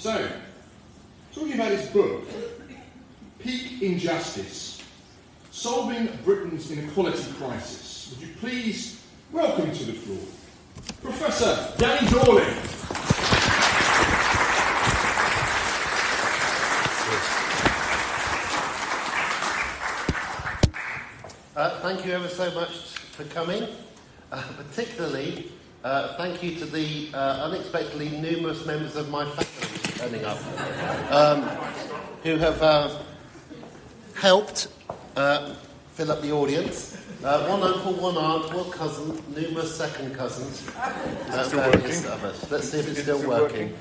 So, talking about his book, Peak Injustice, Solving Britain's Inequality Crisis, would you please welcome to the floor Professor Danny Dorling. Thank you ever so much for coming. Particularly, thank you to the unexpectedly numerous members of my family turning up, who have helped fill up the audience. One uncle, one aunt, one cousin, numerous second cousins. Various others. Let's see if it's still working.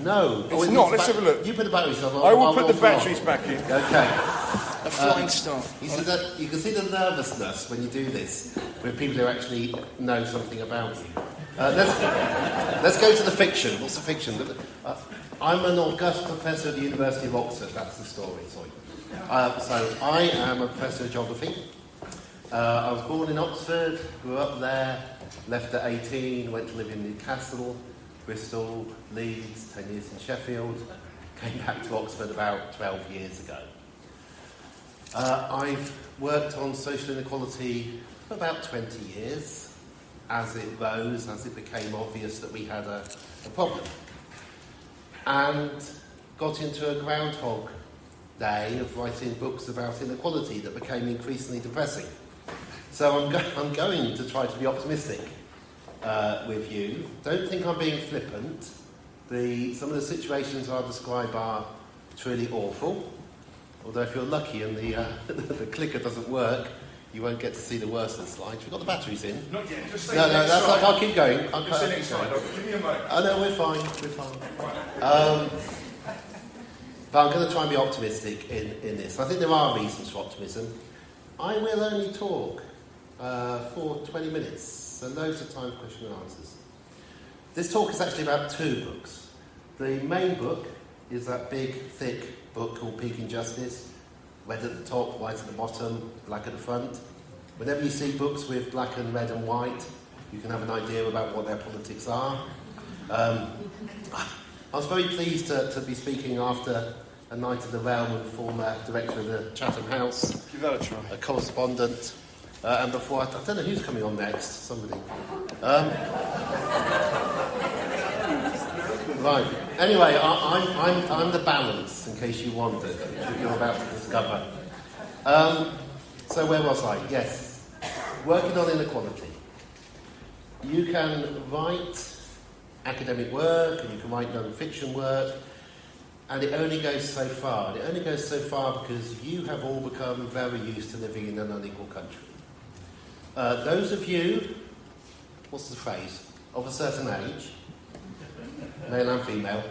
No. It's not. Let's have a look. You put the batteries on. I will put the batteries back in. Okay. A flying start. You can see the nervousness when you do this, with people who actually know something about you. Let's go to the fiction. What's the fiction? I'm an august professor at the University of Oxford. That's the story. Sorry. So I am a professor of geography. I was born in Oxford, grew up there, left at 18, went to live in Newcastle, Bristol, Leeds, 10 years in Sheffield, came back to Oxford about 12 years ago. I've worked on social inequality for about 20 years, as it rose, as it became obvious that we had a problem. And got into a Groundhog Day of writing books about inequality that became increasingly depressing. So I'm going to try to be optimistic with you. Don't think I'm being flippant. Some of the situations I describe are truly awful. Although if you're lucky and the clicker doesn't work, you won't get to see the worst of the slides. We've got the batteries in. Not yet. Just say No, that's like, I'll keep going. Just say next slide. Give me a moment. Oh no, we're fine. Right. But I'm going to try and be optimistic in this. I think there are reasons for optimism. I will only talk for 20 minutes, so loads of time for question and answers. This talk is actually about two books. The main book is that big, thick book called Peak Injustice, red at the top, white at the bottom, black at the front. Whenever you see books with black and red and white, you can have an idea about what their politics are. I was very pleased to be speaking after a night in the realm with the former director of the Chatham House. Give that a try. A correspondent. And before, I don't know who's coming on next, somebody. Right. Anyway, I'm the balance, in case you wondered, which you're about to discover. So where was I? Yes. Working on inequality. You can write academic work, and you can write non-fiction work, and it only goes so far. And it only goes so far because you have all become very used to living in an unequal country. Those of you, what's the phrase, of a certain age, male and female,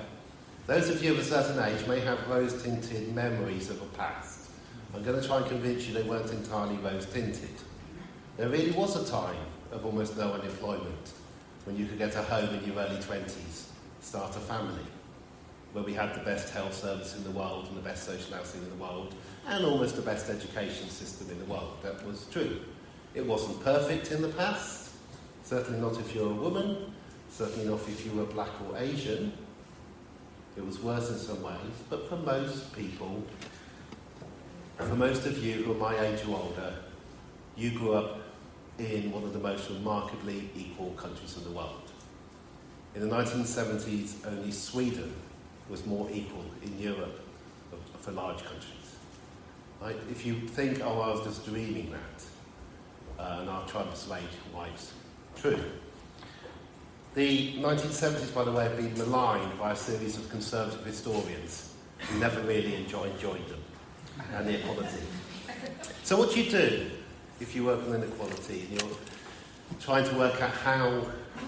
those of you of a certain age may have rose-tinted memories of a past. I'm going to try and convince you they weren't entirely rose-tinted. There really was a time of almost no unemployment when you could get a home in your early 20s, start a family, where we had the best health service in the world and the best social housing in the world and almost the best education system in the world. That was true. It wasn't perfect in the past, certainly not if you're a woman, certainly not if you were black or Asian. It was worse in some ways, but for most people, for most of you who are my age or older, you grew up in one of the most remarkably equal countries in the world. In the 1970s, only Sweden was more equal in Europe for large countries. Right? If you think, oh, I was just dreaming that, and I'll try and persuade why it's true. The 1970s, by the way, have been maligned by a series of conservative historians who never really enjoyed them and the equality. So what do you do if you work on inequality and you're trying to work out how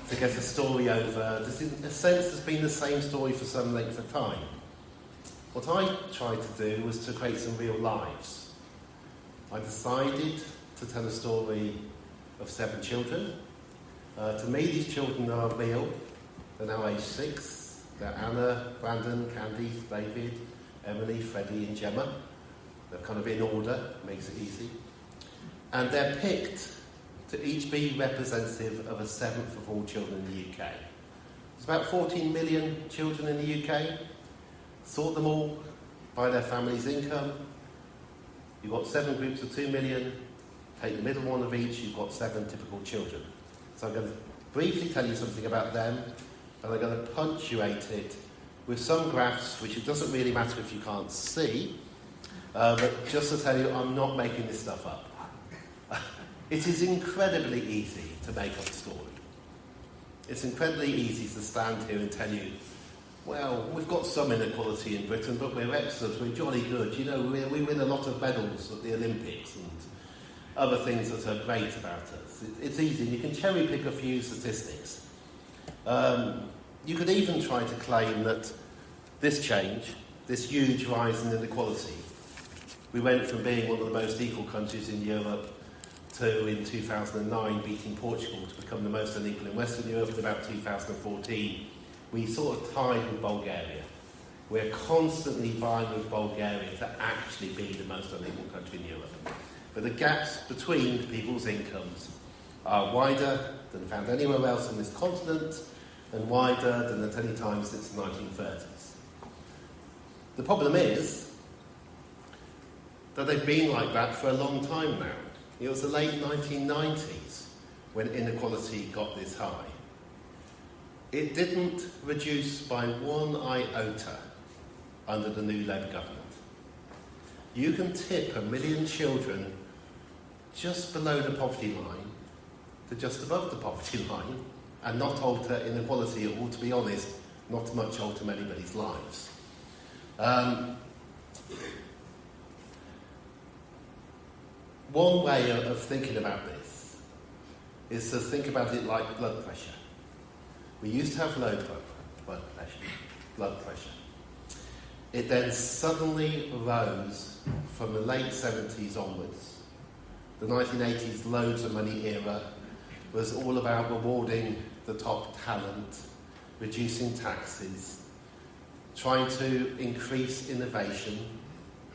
to get a story over? This, in a sense, has been the same story for some length of time. What I tried to do was to create some real lives. I decided to tell a story of 7 children. To me, these children are real. They're now age 6. They're Anna, Brandon, Candy, David, Emily, Freddie and Gemma. They're kind of in order, makes it easy. And they're picked to each be representative of a seventh of all children in the UK. There's about 14 million children in the UK. sort them all by their family's income. You've got 7 groups of 2 million. Take the middle one of each, you've got 7 typical children. So I'm going to briefly tell you something about them, and I'm going to punctuate it with some graphs, which it doesn't really matter if you can't see, but just to tell you, I'm not making this stuff up. It is incredibly easy to make up a story. It's incredibly easy to stand here and tell you, well, we've got some inequality in Britain, but we're excellent, we're jolly good. You know, we win a lot of medals at the Olympics and other things that are great about us. It's easy, you can cherry pick a few statistics. You could even try to claim that this change, this huge rise in inequality, we went from being one of the most equal countries in Europe to, in 2009, beating Portugal to become the most unequal in Western Europe. In about 2014, we sort of tied with Bulgaria. We're constantly vying with Bulgaria to actually be the most unequal country in Europe. But the gaps between people's incomes are wider than found anywhere else on this continent and wider than at any time since the 1930s. The problem is that they've been like that for a long time now. It was the late 1990s when inequality got this high. It didn't reduce by one iota under the new Labour government. You can tip 1 million children just below the poverty line to just above the poverty line and not alter inequality, or to be honest, not much alter anybody's lives. One way of thinking about this is to think about it like blood pressure. We used to have low blood pressure. It then suddenly rose from the late 70s onwards. The 1980s loads of money era was all about rewarding the top talent, reducing taxes, trying to increase innovation,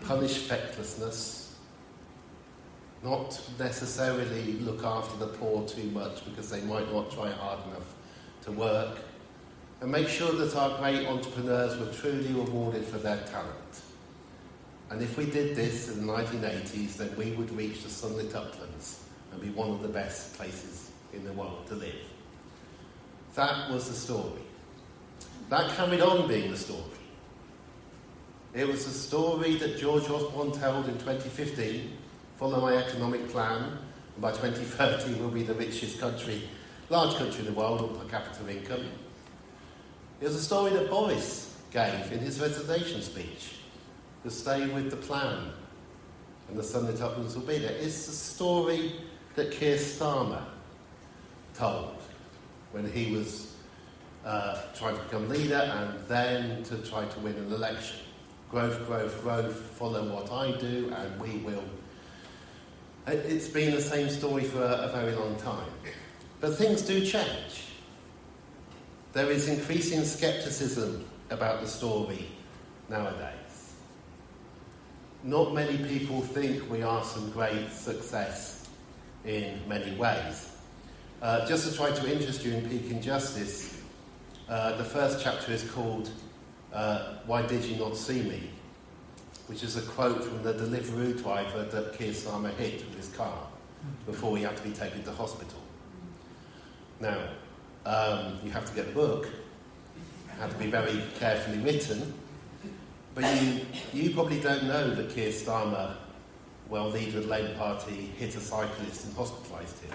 punish fecklessness, not necessarily look after the poor too much because they might not try hard enough to work, and make sure that our great entrepreneurs were truly rewarded for their talent. And if we did this in the 1980s, then we would reach the sunlit uplands and be one of the best places in the world to live. That was the story. That carried on being the story. It was the story that George Osborne told in 2015, follow my economic plan, and by 2030 we'll be the richest country, large country in the world on per capita income. It was a story that Boris gave in his resignation speech, to stay with the plan, and the sunlit uplands will be there. It's the story that Keir Starmer told when he was trying to become leader and then to try to win an election. Growth, growth, growth, follow what I do and we will. It's been the same story for a very long time. But things do change. There is increasing scepticism about the story nowadays. Not many people think we are some great success in many ways. Just to try to interest you in peak injustice, the first chapter is called Why Did You Not See Me?, which is a quote from the Deliveroo driver that Keir Starmer hit with his car before he had to be taken to hospital. Now, you have to get the book. It had to be very carefully written. But you probably don't know that Keir Starmer, leader of the Labour Party, hit a cyclist and hospitalised him.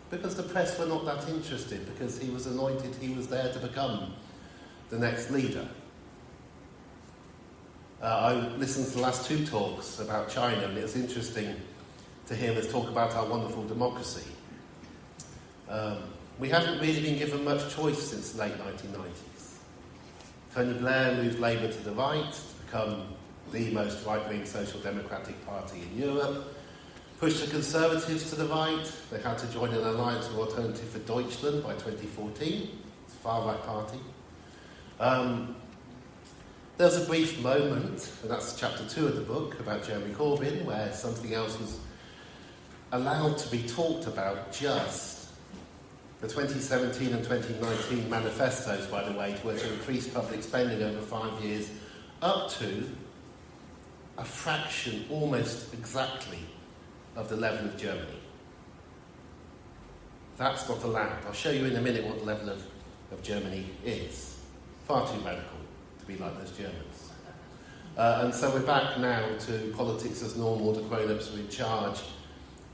Because the press were not that interested, because he was anointed, he was there to become the next leader. I listened to the last 2 talks about China, and it was interesting to hear us talk about our wonderful democracy. We haven't really been given much choice since the late 1990s. Tony Blair moved Labour to the right to become the most right-wing social democratic party in Europe, pushed the Conservatives to the right. They had to join an alliance with Alternative for Deutschland by 2014. It's a far-right party. There was a brief moment, and that's chapter 2 of the book, about Jeremy Corbyn, where something else was allowed to be talked about just. The 2017 and 2019 manifestos, by the way, were to increase public spending over 5 years up to a fraction, almost exactly, of the level of Germany. That's not allowed. I'll show you in a minute what the level of Germany is. Far too radical to be like those Germans. And so we're back now to politics as normal, the grown-ups are in charge.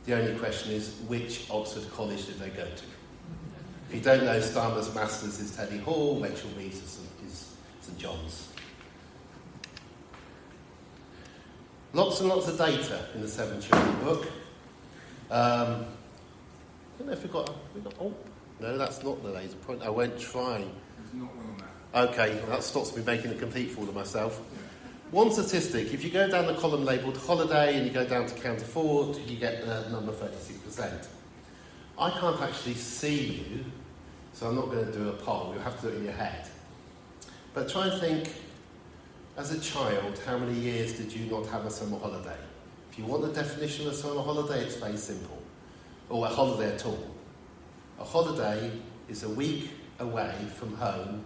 The only question is, which Oxford College did they go to? If you don't know, Starmer's Masters is Teddy Hall, Rachel Reeves is St John's. Lots and lots of data in the 7 Children book. I don't know if we've got oh, no, that's not the laser point. I won't try. There's not one on that. Okay, that stops me making a complete fool of myself. Yeah. One statistic, if you go down the column labelled holiday and you go down to count afford, you get the number 36%. I can't actually see you, so I'm not going to do a poll. You'll have to do it in your head. But try and think, as a child, how many years did you not have a summer holiday? If you want the definition of a summer holiday, it's very simple. Or a holiday at all. A holiday is a week away from home,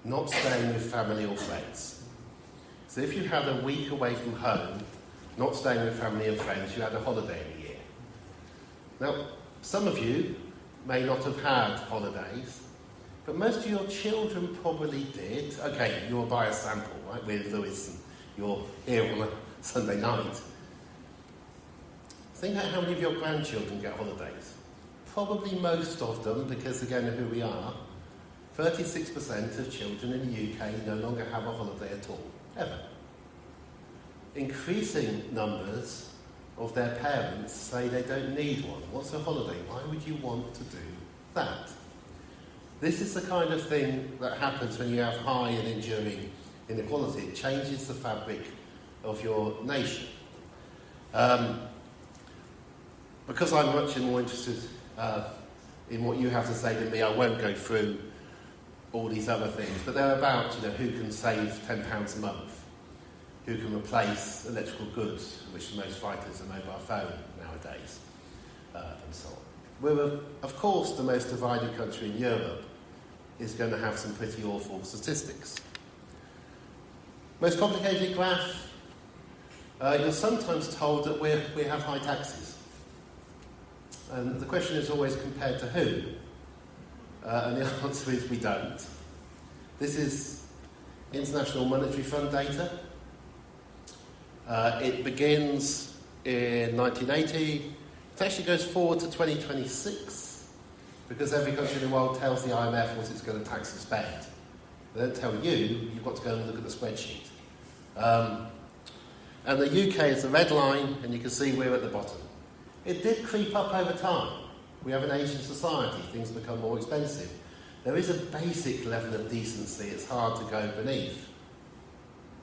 not staying with family or friends. So if you had a week away from home, not staying with family and friends, you had a holiday in a year. Now, some of you may not have had holidays, but most of your children probably did. Okay, you're by a sample, right? With Lewis, and you're here on a Sunday night. Think about how many of your grandchildren get holidays. Probably most of them, because again of who we are, 36% of children in the UK no longer have a holiday at all, ever. Increasing numbers of their parents say they don't need one. What's a holiday? Why would you want to do that? This is the kind of thing that happens when you have high and enduring inequality. It changes the fabric of your nation. Because I'm much more interested in what you have to say than me, I won't go through all these other things, but they're about who can save £10 a month, who can replace electrical goods, which most fighters a mobile phone nowadays, and so on. We're, of course, the most divided country in Europe is going to have some pretty awful statistics. Most complicated graph, you're sometimes told that we have high taxes. And the question is always compared to who? And the answer is we don't. This is International Monetary Fund data. It begins in 1980. It actually goes forward to 2026 because every country in the world tells the IMF what it's going to tax and spend. They don't tell you, you've got to go and look at the spreadsheet. And the UK is the red line, and you can see we're at the bottom. It did creep up over time. We have an Asian society, things become more expensive. There is a basic level of decency it's hard to go beneath.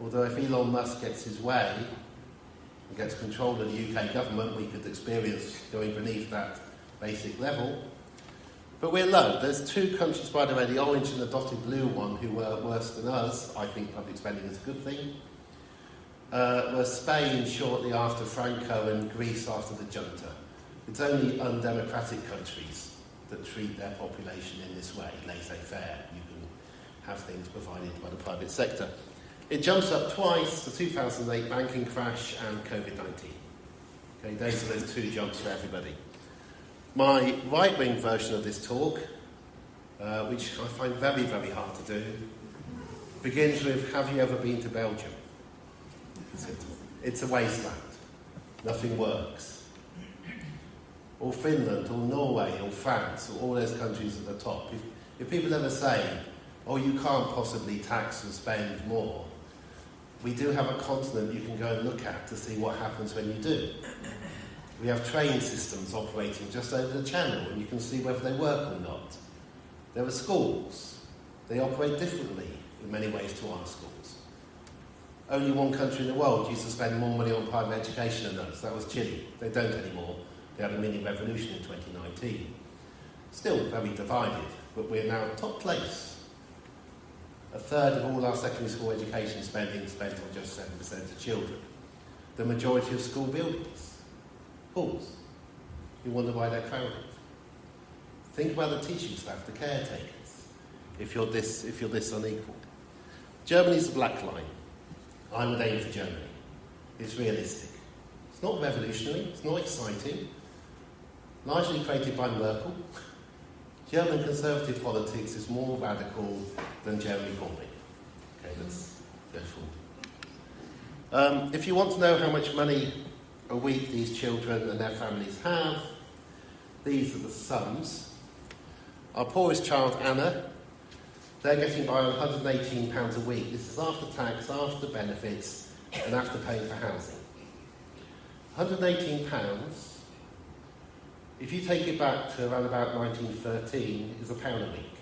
Although if Elon Musk gets his way and gets control of the UK government, we could experience going beneath that basic level. But we're low. There's 2 countries, by the way, the orange and the dotted blue one, who were worse than us. I think public spending is a good thing. Were Spain shortly after Franco and Greece after the junta. It's only undemocratic countries that treat their population in this way, laissez-faire. You can have things provided by the private sector. It jumps up twice, the 2008 banking crash and COVID-19. Okay, those are those 2 jumps for everybody. My right-wing version of this talk, which I find very, very hard to do, begins with, have you ever been to Belgium? It's a wasteland. Nothing works. Or Finland, or Norway, or France, or all those countries at the top. If people ever say, oh, you can't possibly tax and spend more, we do have a continent you can go and look at to see what happens when you do. We have train systems operating just over the channel, and you can see whether they work or not. There are schools. They operate differently in many ways to our schools. Only one country in the world used to spend more money on private education than us. That was Chile. They don't anymore. They had a mini revolution in 2019. Still very divided, but we're now top place. A third of all our secondary school education spending spent on just 7% of children. The majority of school buildings, schools. You wonder why they're crowded. Think about the teaching staff, the caretakers, if you're this unequal. Germany's the black line. I would aim for Germany. It's realistic. It's not revolutionary, it's not exciting. Largely created by Merkel. German conservative politics is more radical than Jeremy Corbyn. Okay, let's go forward. If you want to know how much money a week these children and their families have, these are the sums. Our poorest child, Anna, they're getting by on £118 a week. This is after tax, after benefits, and after paying for housing. £118, if you take it back to around about 1913, is £1 a week.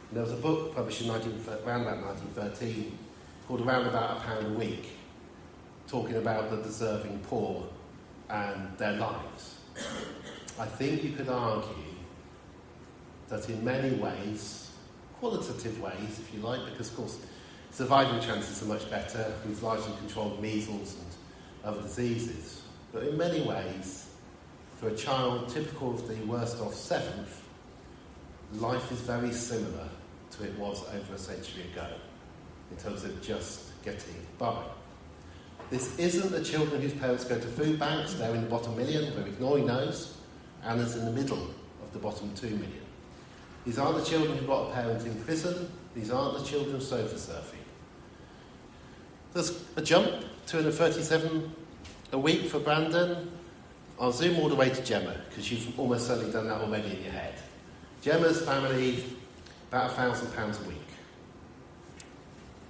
And there was a book published in around about 1913 called Around About £1 a Week, talking about the deserving poor and their lives. I think you could argue that in many ways, qualitative ways, if you like, because of course survival chances are much better. We've largely controlled measles and other diseases. But in many ways, for a child typical of the worst off seventh, life is very similar to it was over a century ago in terms of just getting by. This isn't the children whose parents go to food banks, they're in the bottom million, we're ignoring those. Anna's in the middle of the bottom 2 million. These aren't the children who've got a parent in prison, these aren't the children sofa surfing. There's a jump, 237 a week for Brandon. I'll zoom all the way to Gemma, because you've almost certainly done that already in your head. Gemma's family, about £1,000 a week.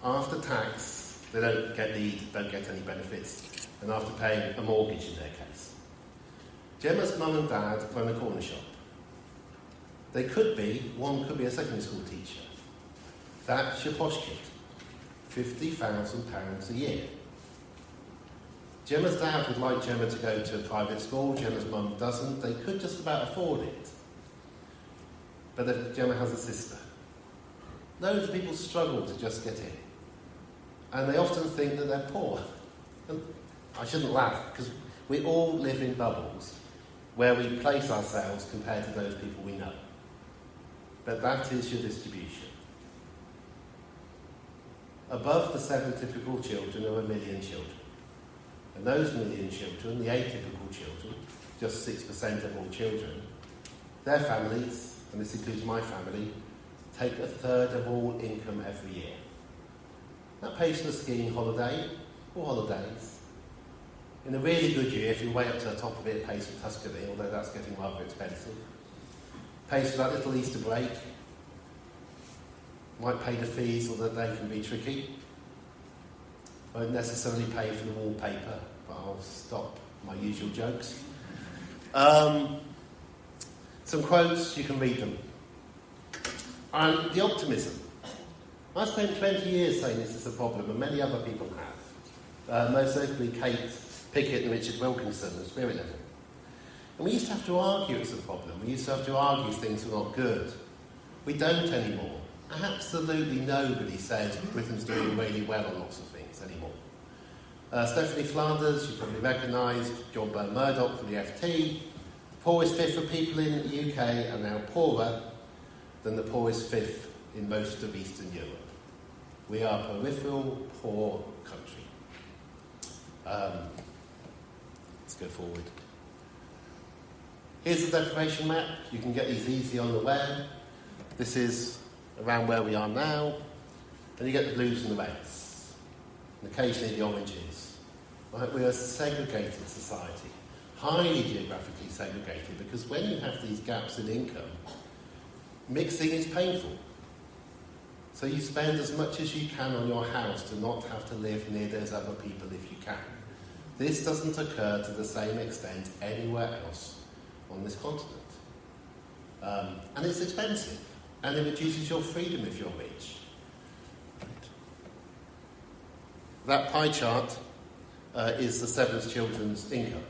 After tax, they don't get any benefits, and after paying a mortgage in their case. Gemma's mum and dad run a corner shop. They could be, one could be a secondary school teacher. That's your posh kid. £50,000 a year. Gemma's dad would like Gemma to go to a private school, Gemma's mum doesn't. They could just about afford it. But then Gemma has a sister. Loads of people struggle to just get in. And they often think that they're poor. And I shouldn't laugh, because we all live in bubbles where we place ourselves compared to those people we know. But that is your distribution. Above the 7 typical children are 1 million children. And those million children, the atypical children, just 6% of all children, their families, and this includes my family, take 1/3 of all income every year. That pays for a skiing holiday, or holidays. In a really good year, if you're way up to the top of it, it pays for Tuscany, although that's getting rather expensive. Pays for that little Easter break. Might pay the fees, although they can be tricky. Won't necessarily pay for the wallpaper, but I'll stop my usual jokes. Some quotes, you can read them. And the optimism. I spent 20 years saying this is a problem, and many other people have. Most notably Kate Pickett and Richard Wilkinson at Spirit Level. And we used to have to argue it's a problem. We used to have to argue things were not good. We don't anymore. Absolutely nobody says Britain's doing really well on lots of things anymore. Stephanie Flanders, you probably recognise, John Byrne Murdoch from the FT. The poorest fifth of people in the UK are now poorer than the poorest fifth in most of Eastern Europe. We are a peripheral, poor country. Let's go forward. Here's the deprivation map. You can get these easy on the web. This is around where we are now. And you get the blues and the reds. And occasionally the oranges. Right? We're a segregated society. Highly geographically segregated, because when you have these gaps in income, mixing is painful. So you spend as much as you can on your house to not have to live near those other people if you can. This doesn't occur to the same extent anywhere else on this continent. And it's expensive, and it reduces your freedom if you're rich. That pie chart is the 7 children's income.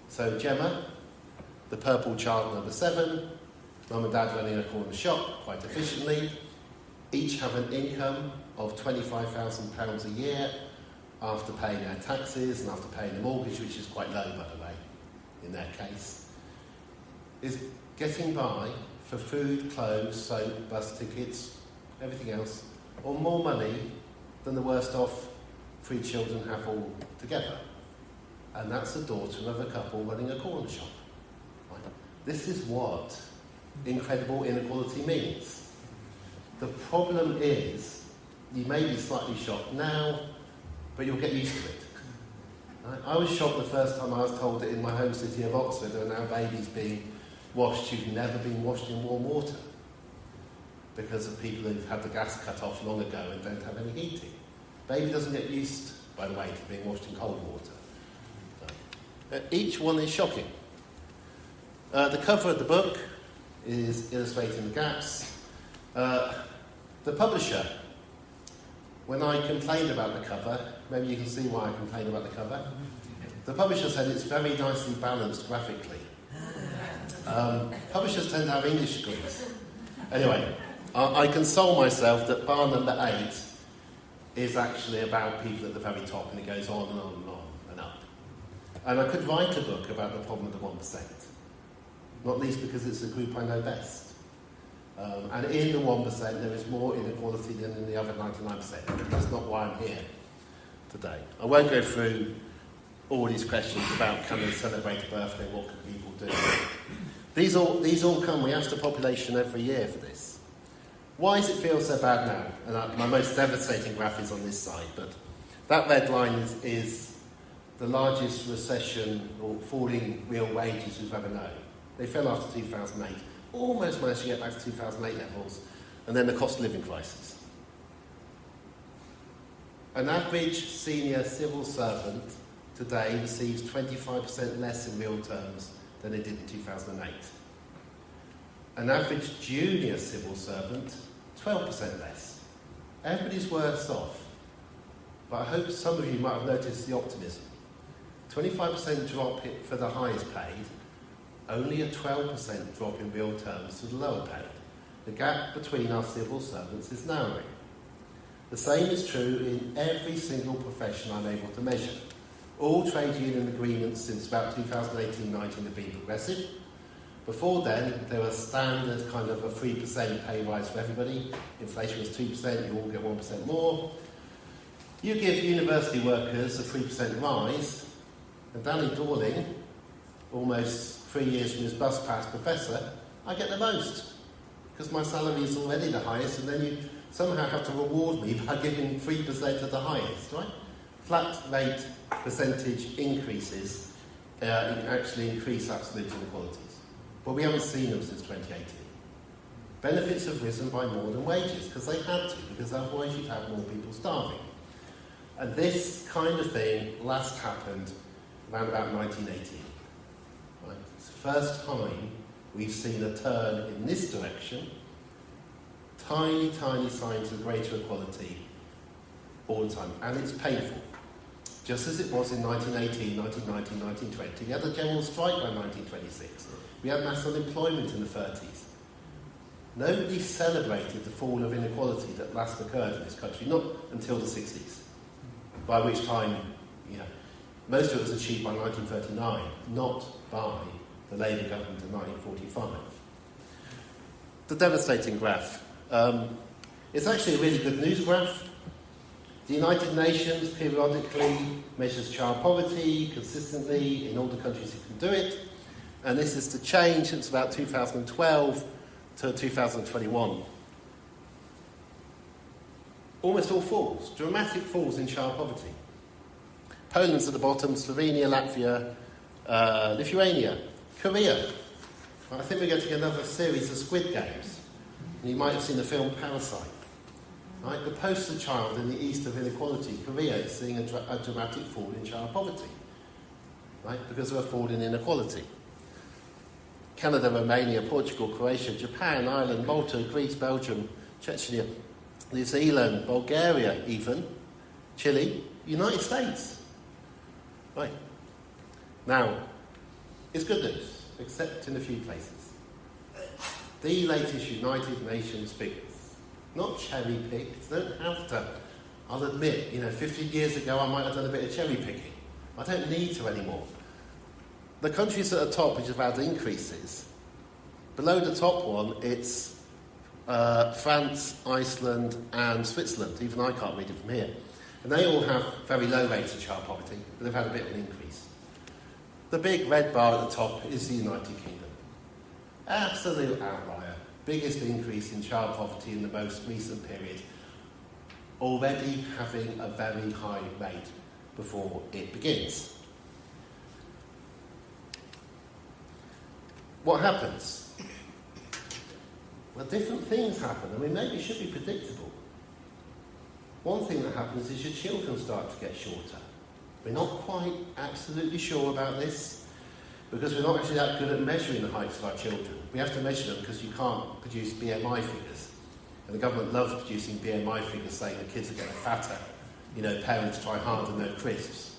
So Gemma, the purple child number 7, mum and dad running a corner shop quite efficiently, each have an income of £25,000 a year after paying their taxes and after paying the mortgage, which is quite low, by the way, in their case, is getting by for food, clothes, soap, bus tickets, everything else, or more money than the worst off 3 children have all together. And that's the daughter of a couple running a corner shop. Right? This is what incredible inequality means. The problem is, you may be slightly shocked now, but you'll get used to it. Right? I was shocked the first time I was told that in my home city of Oxford there are now babies being washed who've never been washed in warm water because of people who've had the gas cut off long ago and don't have any heating. Baby doesn't get used, by the way, to being washed in cold water. So, each one is shocking. The cover of the book is illustrating the gaps. The publisher, when I complained about the cover, maybe you can see why I complained about the cover. The publisher said it's very nicely balanced graphically. Publishers tend to have English degrees. Anyway, I console myself that bar number 8 is actually about people at the very top, and it goes on and on and on and up. And I could write a book about the problem of the 1%, not least because it's a group I know best. And in the 1% there is more inequality than in the other 99%. But that's not why I'm here today. I won't go through all these questions about can they celebrate a birthday, what can people do. These all come, we ask the population every year for this. Why does it feel so bad now? And my most devastating graph is on this side, but that red line is the largest recession or falling real wages we've ever known. They fell after 2008, almost managed to get back to 2008 levels, and then the cost of living crisis. An average senior civil servant today receives 25% less in real terms than they did in 2008. An average junior civil servant, 12% less. Everybody's worse off. But I hope some of you might have noticed the optimism. 25% drop for the highest paid, only a 12% drop in real terms for the lower paid. The gap between our civil servants is narrowing. The same is true in every single profession I'm able to measure. All trade union agreements since about 2018-19 have been progressive. Before then, there was standard kind of a 3% pay rise for everybody. Inflation was 2%, you all get 1% more. You give university workers a 3% rise, and Danny Dorling, almost 3 years from his bus pass professor, I get the most, because my salary is already the highest, and then you somehow have to reward me by giving 3% of the highest, right? Flat rate percentage increases actually increase absolute inequalities. But we haven't seen them since 2018. Benefits have risen by more than wages, because they had to, because otherwise you'd have more people starving. And this kind of thing last happened around about 1980. Right? It's the first time we've seen a turn in this direction. Tiny, tiny signs of greater equality all the time. And it's painful. Just as it was in 1918, 1919, 1920. We had a general strike by 1926. We had mass unemployment in the 30s. Nobody celebrated the fall of inequality that last occurred in this country, not until the 60s. By which time, most of it was achieved by 1939, not by the Labour government in 1945. The devastating graph. It's actually a really good news graph. The United Nations periodically measures child poverty consistently in all the countries who can do it. And this is the change since about 2012 to 2021. Almost all falls, dramatic falls in child poverty. Poland's at the bottom, Slovenia, Latvia, Lithuania, Korea. I think we're getting another series of Squid Games. And you might have seen the film Parasite. Right? The poster child in the east of inequality, Korea, is seeing a dramatic fall in child poverty. Right? Because of a fall in inequality. Canada, Romania, Portugal, Croatia, Japan, Ireland, Malta, Greece, Belgium, Chechnya, New Zealand, Bulgaria even, Chile, United States. Right. Now, it's good news, except in a few places. The latest United Nations figures, not cherry-picked, don't have to. I'll admit, 15 years ago I might have done a bit of cherry-picking. I don't need to anymore. The countries at the top which have had increases, below the top one, it's France, Iceland and Switzerland. Even I can't read it from here. And they all have very low rates of child poverty, but they've had a bit of an increase. The big red bar at the top is the United Kingdom. Absolute outlier. Biggest increase in child poverty in the most recent period. Already having a very high rate before it begins. What happens? Well, different things happen. I mean, maybe it should be predictable. One thing that happens is your children start to get shorter. We're not quite absolutely sure about this because we're not actually that good at measuring the heights of our children. We have to measure them because you can't produce BMI figures. And the government loves producing BMI figures saying the kids are getting fatter. You know, parents try hard and no crisps.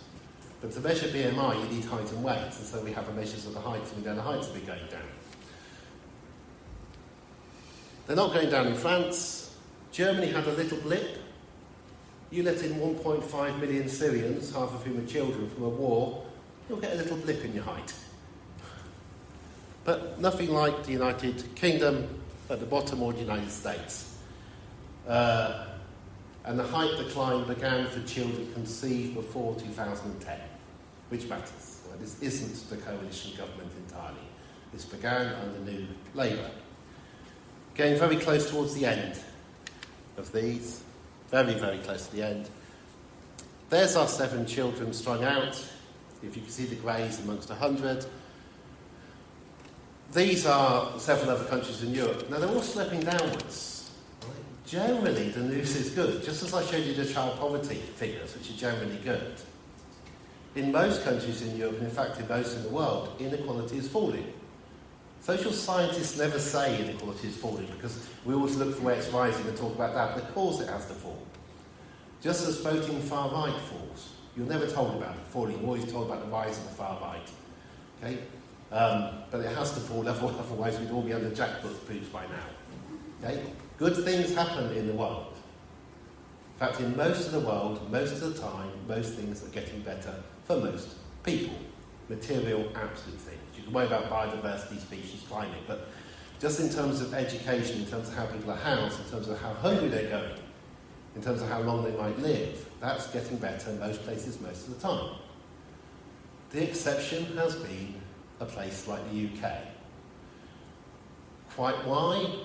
But to measure BMI, you need height and weight. And so we have measures of the heights, and we know the heights will be going down. They're not going down in France. Germany had a little blip. You let in 1.5 million Syrians, half of whom are children, from a war, you'll get a little blip in your height. But nothing like the United Kingdom at the bottom or the United States. And the height decline began for children conceived before 2010, which matters. Well, this isn't the coalition government entirely. This began under New Labour. Getting very close towards the end of these. Very, very close to the end. There's our 7 children strung out. If you can see the greys amongst 100. These are several other countries in Europe. Now, they're all slipping downwards. Right? Generally, the news is good. Just as I showed you the child poverty figures, which are generally good. In most countries in Europe, and in fact in most in the world, inequality is falling. Social scientists never say inequality is falling because we always look for where it's rising and talk about that, but of course it has to fall. Just as voting far right falls. You're never told about it falling, you're always told about the rise of the far right. Okay? But it has to fall, otherwise we'd all be under jackboot proofs by now. Okay? Good things happen in the world. In fact, in most of the world, most of the time, most things are getting better for most people. Material, absolute things. You can worry about biodiversity, species, climate, but just in terms of education, in terms of how people are housed, in terms of how hungry they're going, in terms of how long they might live, that's getting better in most places most of the time. The exception has been a place like the UK. Quite why?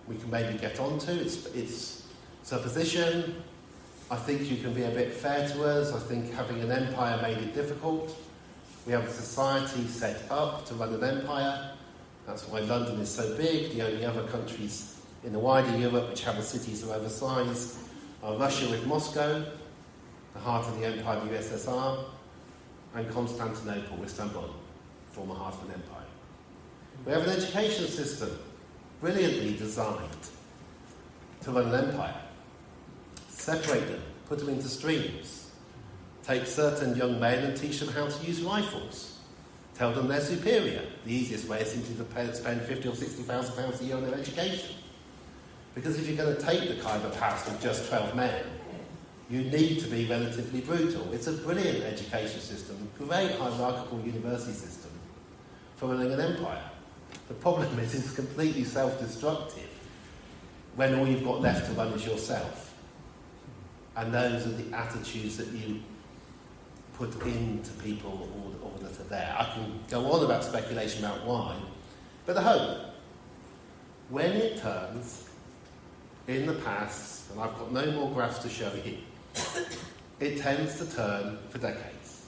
We can maybe get onto. It's supposition. I think you can be a bit fair to us. I think having an empire made it difficult. We have a society set up to run an empire. That's why London is so big. The only other countries in the wider Europe which have the cities are oversized are Russia with Moscow, the heart of the empire of the USSR, and Constantinople, Istanbul, former heart of an empire. We have an education system brilliantly designed to run an empire. Separate them, put them into streams. Take certain young men and teach them how to use rifles. Tell them they're superior. The easiest way is simply to spend £50,000 or £60,000 a year on their education. Because if you're going to take the Khyber Pass with just 12 men, you need to be relatively brutal. It's a brilliant education system, great hierarchical university system for running an empire. The problem is it's completely self-destructive when all you've got left to run is yourself. And those are the attitudes that you put into people or that are there. I can go on about speculation about why, but the hope. When it turns in the past, and I've got no more graphs to show you, it tends to turn for decades.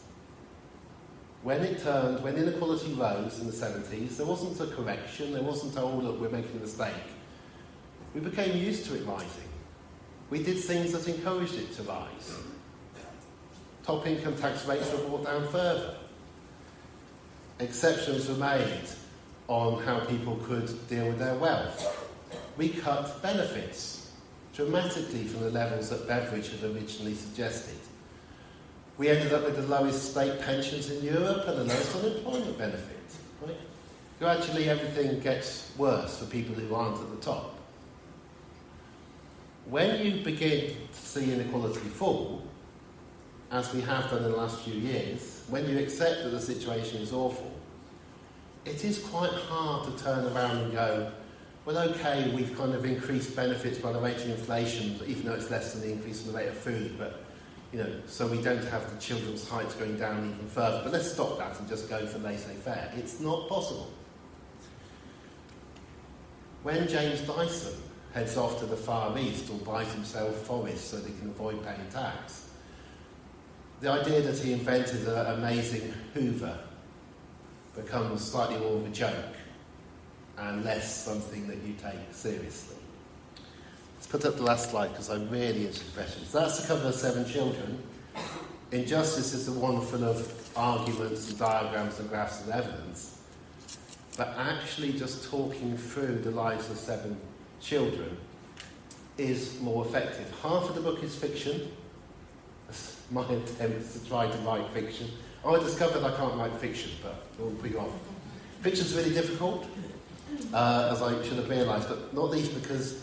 When it turned, when inequality rose in the 70s, there wasn't a correction, there wasn't, oh look, we're making a mistake. We became used to it rising. We did things that encouraged it to rise. Top income tax rates were brought down further. Exceptions were made on how people could deal with their wealth. We cut benefits dramatically from the levels that Beveridge had originally suggested. We ended up with the lowest state pensions in Europe and the lowest unemployment benefit. Right? Gradually everything gets worse for people who aren't at the top. When you begin to see inequality fall, as we have done in the last few years, when you accept that the situation is awful, it is quite hard to turn around and go, well, okay, we've kind of increased benefits by the rate of inflation, even though it's less than the increase in the rate of food, but so we don't have the children's heights going down even further. But let's stop that and just go for laissez-faire. It's not possible. When James Dyson heads off to the Far East or buys himself forests so that he can avoid paying tax, the idea that he invented an amazing Hoover becomes slightly more of a joke and less something that you take seriously. Let's put up the last slide because I'm really into questions. So that's the cover of 7 Children. Injustice is the one full of arguments and diagrams and graphs and evidence. But actually just talking through the lives of 7 children is more effective. Half of the book is fiction. That's my attempt to try to write fiction. I discovered I can't write fiction, but we'll put on. Fiction's really difficult, as I should have realised, but not least because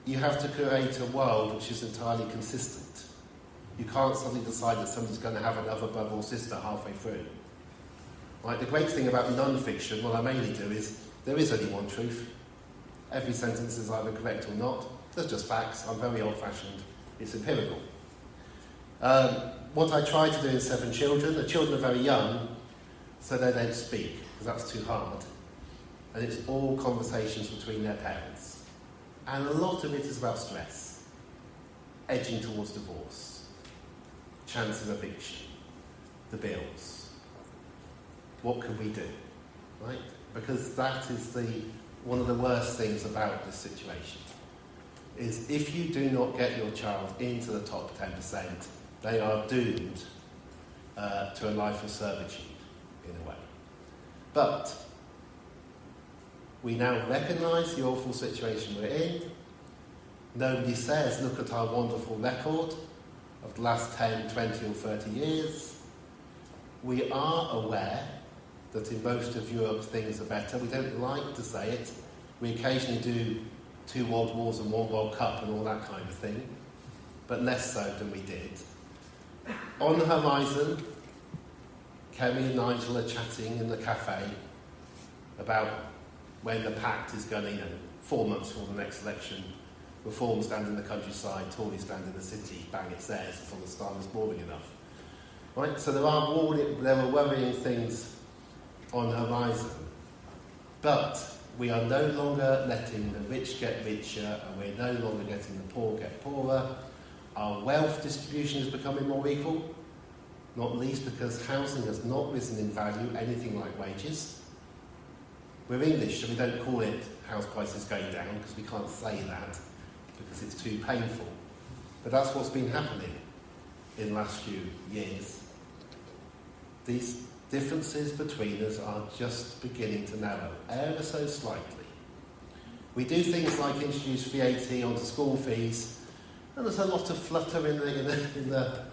you have to create a world which is entirely consistent. You can't suddenly decide that somebody's going to have another brother or sister halfway through. Right, the great thing about non-fiction, what I mainly do, is there is only one truth. Every sentence is either correct or not. They're just facts. I'm very old-fashioned. It's empirical. What I try to do in 7 Children, the children are very young, so they don't speak, because that's too hard. And it's all conversations between their parents. And a lot of it is about stress, edging towards divorce, chance of eviction, the bills. What can we do? Right? Because that is one of the worst things about this situation, is if you do not get your child into the top 10%, they are doomed to a life of servitude, in a way. But we now recognise the awful situation we're in. Nobody says, look at our wonderful record of the last 10, 20 or 30 years. We are aware that in most of Europe things are better. We don't like to say it. We occasionally do 2 World Wars and 1 World Cup and all that kind of thing, but less so than we did. On the horizon, Kemi and Nigel are chatting in the cafe about when the pact is going, 4 months before the next election. Reform stand in the countryside, Tories stand in the city, bang, it's theirs, as long as time is boring enough. Right? So there are worrying things on the horizon. But we are no longer letting the rich get richer, and we're no longer letting the poor get poorer. Our wealth distribution is becoming more equal, not least because housing has not risen in value, anything like wages. We're English, so we don't call it house prices going down, because we can't say that, because it's too painful. But that's what's been happening in the last few years. These differences between us are just beginning to narrow, ever so slightly. We do things like introduce VAT onto school fees, and there's a lot of flutter in the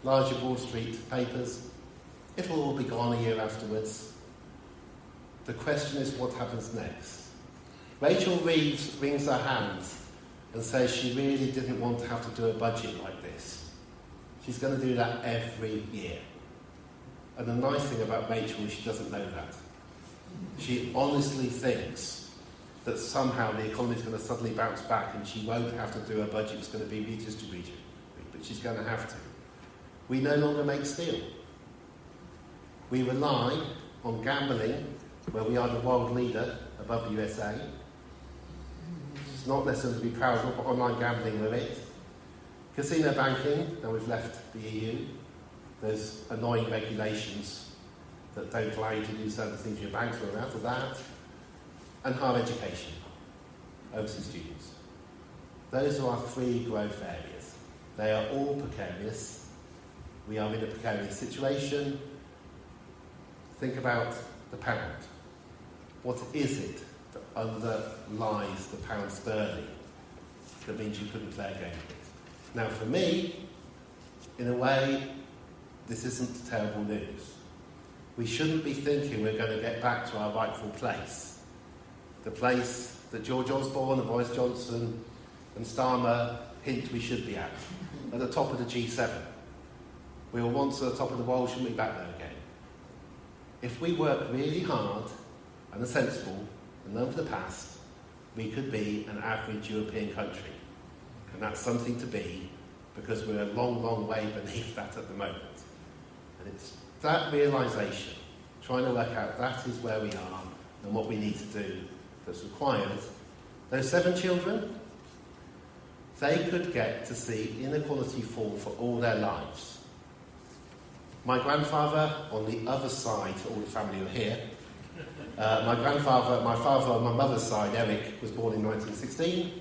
larger Wall Street papers. It'll all be gone a year afterwards. The question is what happens next. Rachel Reeves wrings her hands and says she really didn't want to have to do a budget like this. She's going to do that every year. And the nice thing about Rachel is she doesn't know that. She honestly thinks that somehow the economy is going to suddenly bounce back and she won't have to do a budget, it's going to be redistributed. But she's going to have to. We no longer make steel. We rely on gambling, where we are the world leader above the USA. It's not necessarily to be proud of, but online gambling we're it. Casino banking, now we've left the EU. There's annoying regulations that don't allow you to do certain things in your banks, we're out of that. And higher education, overseas students. Those are our 3 growth areas. They are all precarious. We are in a precarious situation. Think about the pound. What is it that underlies the pound sterling that means you couldn't play a game with it? Now for me, in a way, this isn't terrible news. We shouldn't be thinking we're going to get back to our rightful place. The place that George Osborne and Boris Johnson and Starmer hint we should be at the top of the G7. We were once at the top of the world, shouldn't we be back there again? If we work really hard and are sensible and learn from the past, we could be an average European country. And that's something to be because we're a long, long way beneath that at the moment. And it's that realisation, trying to work out that is where we are and what we need to do that's required. Those 7 children, they could get to see inequality fall for all their lives. My grandfather, on the other side, all the family are here, my father on my mother's side, Eric, was born in 1916.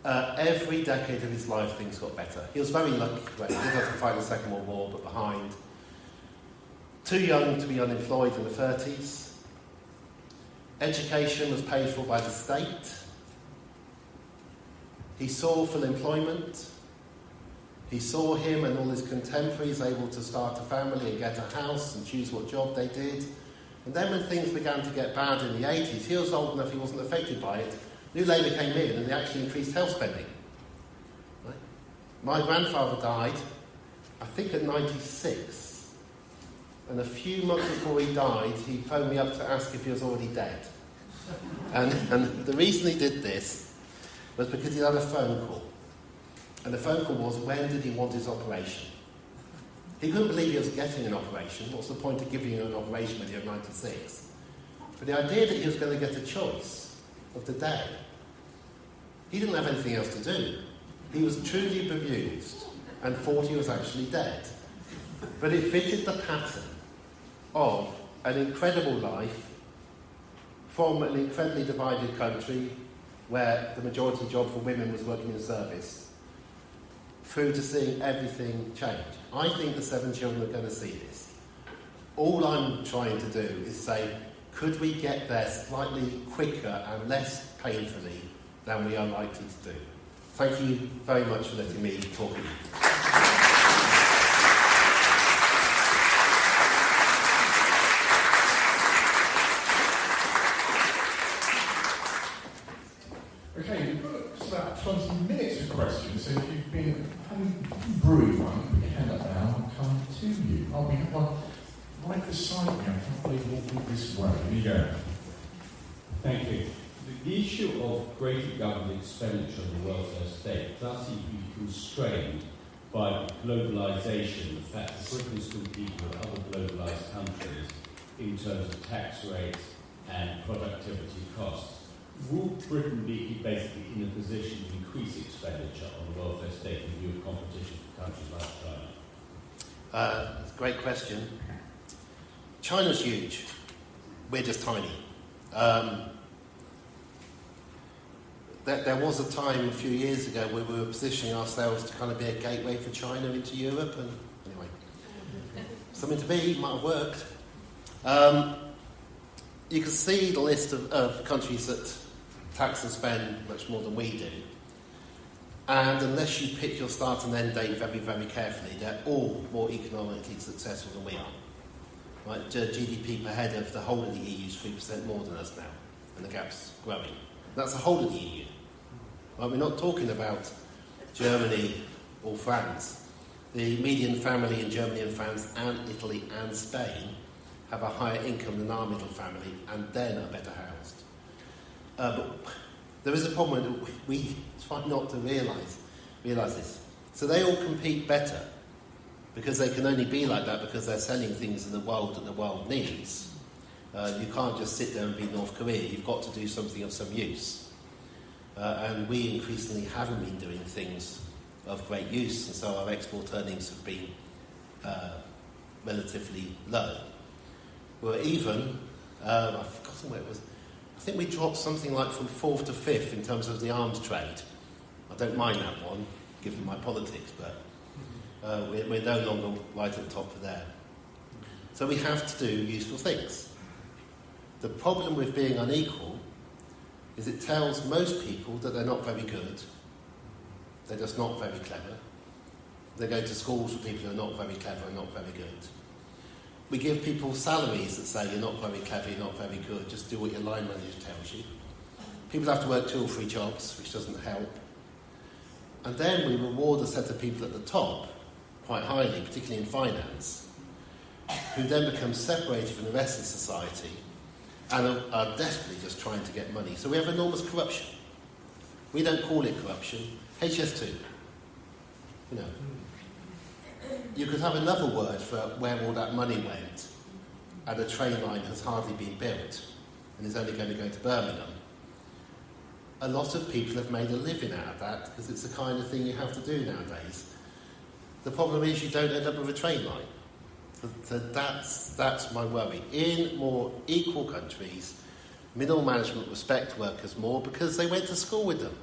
Every decade of his life, things got better. He was very lucky, but he did have to fight the Second World War, but behind. Too young to be unemployed in the 30s. Education was paid for by the state. He saw full employment. He saw him and all his contemporaries able to start a family and get a house and choose what job they did. And then when things began to get bad in the 80s, he was old enough he wasn't affected by it. New Labour came in and they actually increased health spending. Right? My grandfather died, I think at 96. And a few months before he died, he phoned me up to ask if he was already dead. And the reason he did this was because he had a phone call. And the phone call was, when did he want his operation? He couldn't believe he was getting an operation. What's the point of giving you an operation when you're 96? But the idea that he was going to get a choice of the day, he didn't have anything else to do. He was truly bemused and thought he was actually dead. But it fitted the pattern of an incredible life from an incredibly divided country where the majority job for women was working in service, through to seeing everything change. I think the 7 children are going to see this. All I'm trying to do is say, could we get there slightly quicker and less painfully than we are likely to do? Thank you very much for letting me talk to you. Okay, we've got about 20 minutes for questions, so if you've been brewing one, put your hand up now and come to you. Oh, we have one right beside me. I can't believe we'll walk this way. Here you go. Thank you. The issue of greater government expenditure on the welfare state does seem to be constrained by globalisation, the fact that Britain is competing with other globalised countries in terms of tax rates and productivity costs. Will Britain be basically in a position to increase expenditure on the welfare state in view of competition for countries like China? That's a great question. China's huge. We're just tiny. There was a time a few years ago where we were positioning ourselves to kind of be a gateway for China into Europe, and anyway, something to be, might have worked. You can see the list of countries that tax and spend much more than we do. And unless you pick your start and end date very, very carefully, they're all more economically successful than we are. Right? GDP per head of the whole of the EU is 3% more than us now, and the gap's growing. That's the whole of the EU. Right? We're not talking about Germany or France. The median family in Germany and France and Italy and Spain have a higher income than our middle family, and then are better housed. But there is a problem that we try not to realise this. So they all compete better, because they can only be like that because they're selling things in the world that the world needs. You can't just sit there and be North Korea. You've got to do something of some use. And we increasingly haven't been doing things of great use, and so our export earnings have been relatively low. We're even, I've forgotten where it was, I think we dropped something like from 4th to 5th in terms of the arms trade. I don't mind that one, given my politics, but we're no longer right at the top of there. So we have to do useful things. The problem with being unequal is it tells most people that they're not very good. They're just not very clever. They go to schools with people who are not very clever and not very good. We give people salaries that say you're not very clever, you're not very good, just do what your line manager tells you. People have to work 2 or 3 jobs, which doesn't help. And then we reward a set of people at the top quite highly, particularly in finance, who then become separated from the rest of society and are desperately just trying to get money. So we have enormous corruption. We don't call it corruption, HS2. You know, you could have another word for where all that money went, and a train line has hardly been built and is only going to go to Birmingham. A lot of people have made a living out of that because it's the kind of thing you have to do nowadays. The problem is you don't end up with a train line. So that's my worry. In more equal countries, middle management respect workers more because they went to school with them.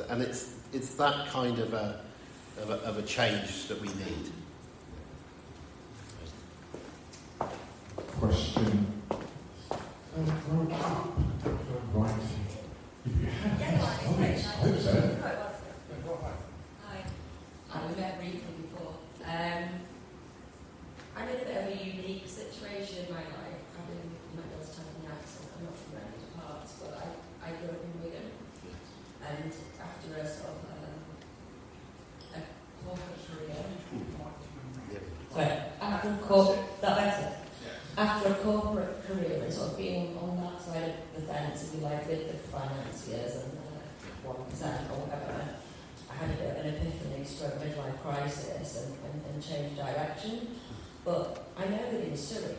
And it's that kind of a change that we need. Question. Growing up, writing. If you had I hope so. Hi. We met briefly before. I'm in a bit of a unique situation in my life. My daughter's talking accent. I'm not from any parts, but I grew up in Wigan. And after a sort of a corporate career, after a corporate career and sort of being on that side of the fence, if you like, with the financiers and 1% or whatever, I had a bit of an epiphany, stroke midlife crisis and changed direction. But I know that in Surrey,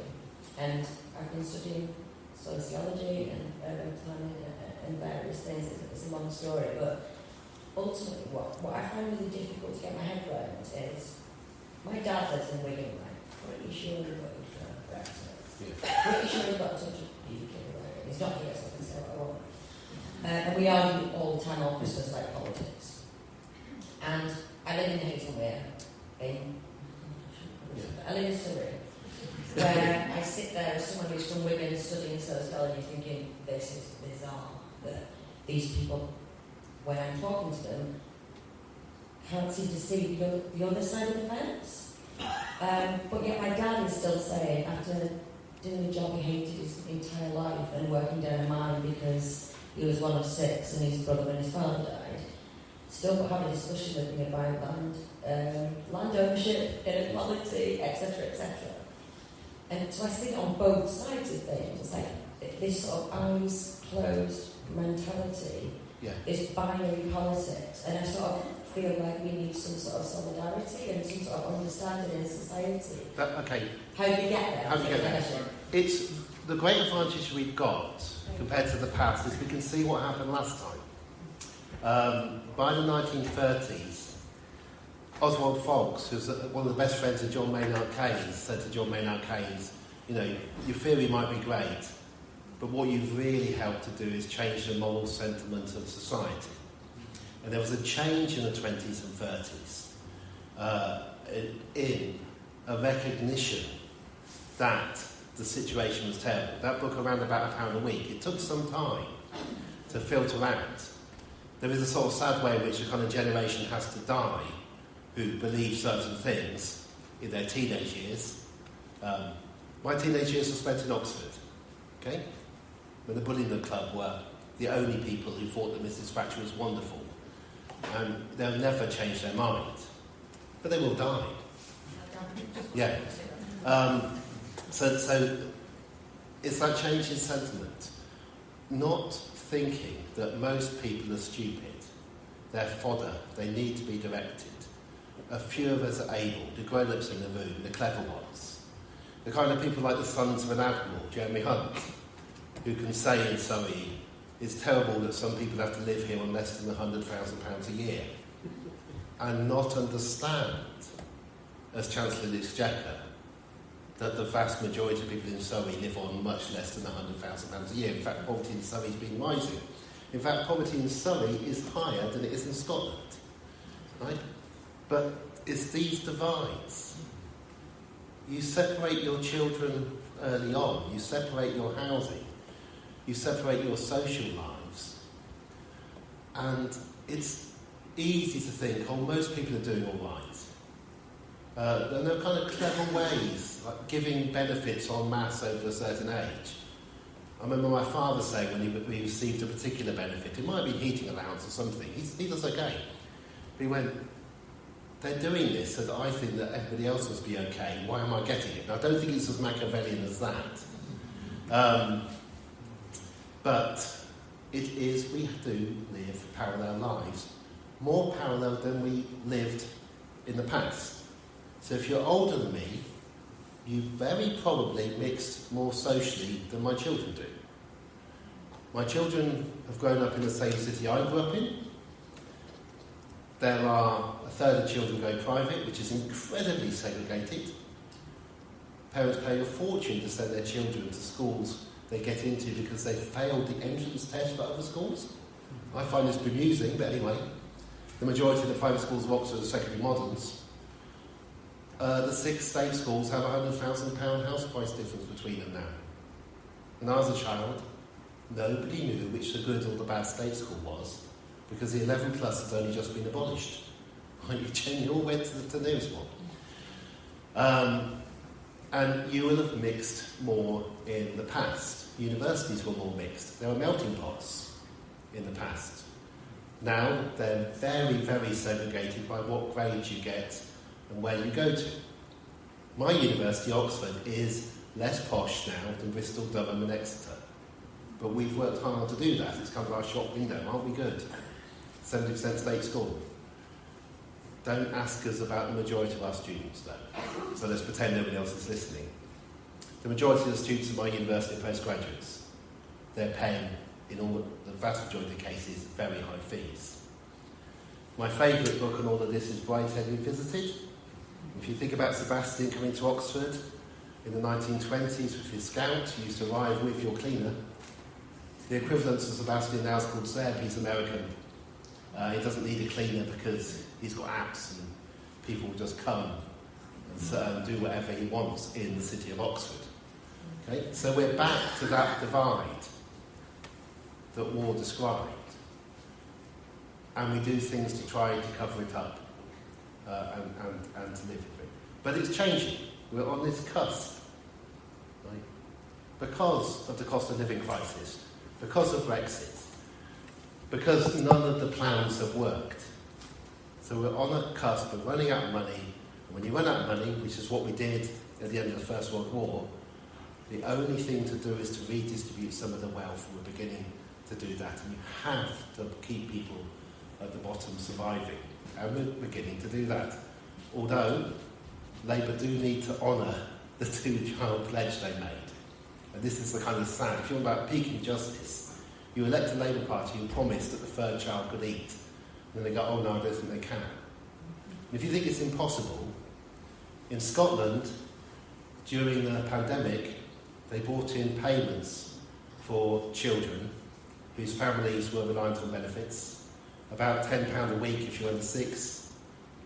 and I've been studying sociology and urban planning and various things. It's a long story, but ultimately what I find really difficult to get my head around is my dad lives in Wigan, right? Pretty sure he voted for Brexit. Yeah. Pretty sure he got a touch of UK. He's not here, so I can say what I want. And we argue all the time on Christmas about politics. And I live in Hazelmere, I live in Surrey, where I sit there as someone who's from Wigan studying sociology thinking this is bizarre, that these people, when I'm talking to them, can't seem to see the other side of the fence. But yet my dad is still saying, after doing a job he hated his entire life and working down a mine because he was one of 6 and his brother and his father died, still having a discussion with me about land ownership, inequality, etc., etc. And so I see it on both sides of things. It's like this sort of eyes closed mentality, this binary politics, and I sort of feel like we need some sort of solidarity and some sort of understanding in society. How do you get there? It's the great advantage we've got compared to the past is we can see what happened last time. By the 1930s, Oswald Fox, who's one of the best friends of John Maynard Keynes, said to John Maynard Keynes, you know, your theory might be great, but what you've really helped to do is change the moral sentiment of society. And there was a change in the 20s and 30s in a recognition that the situation was terrible. That book, around about £1 a week, it took some time to filter out. There is a sort of sad way in which a kind of generation has to die who believe certain things in their teenage years. My teenage years were spent in Oxford, okay? When the Bullying Club were the only people who thought that Mrs. Thatcher was wonderful. And they'll never change their mind. But they will die. Yeah. So it's that change in sentiment. Not thinking that most people are stupid. They're fodder. They need to be directed. A few of us are able, the grown-ups in the room, the clever ones. The kind of people like the sons of an admiral, Jeremy Hunt, who can say in Surrey, it's terrible that some people have to live here on less than £100,000 a year, and not understand, as Chancellor of the Exchequer, that the vast majority of people in Surrey live on much less than £100,000 a year. In fact, poverty in Surrey has been rising. In fact, poverty in Surrey is higher than it is in Scotland. Right? But it's these divides. You separate your children early on. You separate your housing. You separate your social lives. And it's easy to think, oh, most people are doing all right. There are kind of clever ways, like giving benefits en masse over a certain age. I remember my father saying when he received a particular benefit, it might be heating allowance or something, he does okay. He went, they're doing this so that I think that everybody else must be okay. Why am I getting it? Now, I don't think it's as Machiavellian as that. But it is, we do live parallel lives. more parallel than we lived in the past. So if you're older than me, you very probably mixed more socially than my children do. My children have grown up in the same city I grew up in. There are a third of children go private, which is incredibly segregated. Parents pay a fortune to send their children to schools they get into because they failed the entrance test for other schools. I find this bemusing, but anyway. The majority of the private schools of Oxford are secondary moderns. The 6 state schools have a £100,000 house price difference between them now. When I was a child, nobody knew which the good or the bad state school was because the 11 plus had only just been abolished. You all went to the nearest one. And you will have mixed more in the past. Universities were more mixed. There were melting pots in the past. Now they're very, very segregated by what grades you get and where you go to. My university, Oxford, is less posh now than Bristol, Durham and Exeter. But we've worked hard to do that. It's kind of our shop window, aren't we good? 70% state school. Don't ask us about the majority of our students, though. So let's pretend nobody else is listening. The majority of the students at my university are postgraduates. They're paying, in all the vast majority of cases, very high fees. My favourite book on all of this is Brideshead Revisited. If you think about Sebastian coming to Oxford in the 1920s with his scout, he used to arrive with your cleaner. The equivalent of Sebastian now is called Zeb, he's American. He doesn't need a cleaner because he's got apps and people will just come and do whatever he wants in the city of Oxford. Okay? So we're back to that divide that War described. And we do things to try to cover it up and to live with it. But it's changing. We're on this cusp. Right? Because of the cost of living crisis, because of Brexit, because none of the plans have worked. So we're on a cusp of running out of money. And when you run out of money, which is what we did at the end of the First World War, the only thing to do is to redistribute some of the wealth. We're beginning to do that. And you have to keep people at the bottom surviving. And we're beginning to do that. Although Labour do need to honour the 2-child pledge they made. And this is the kind of sad, if you're about peaking justice, you elect a Labour Party who promised that the 3rd child could eat. And then they go, oh no, I don't think they can. And if you think it's impossible, in Scotland, during the pandemic, they brought in payments for children whose families were reliant on benefits, about £10 a week if you're under 6.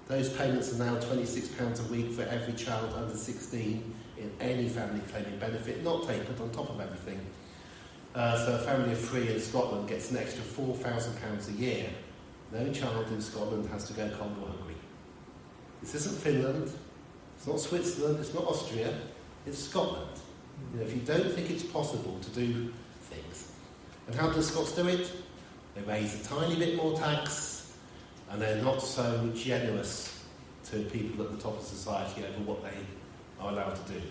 Those payments are now £26 a week for every child under 16 in any family claiming benefit, not tapered on top of everything. So a family of 3 in Scotland gets an extra £4,000 a year. No child in Scotland has to go cold or hungry. This isn't Finland, it's not Switzerland, it's not Austria, it's Scotland. You know, if you don't think it's possible to do things. And how do the Scots do it? They raise a tiny bit more tax, and they're not so generous to people at the top of society over what they are allowed to do.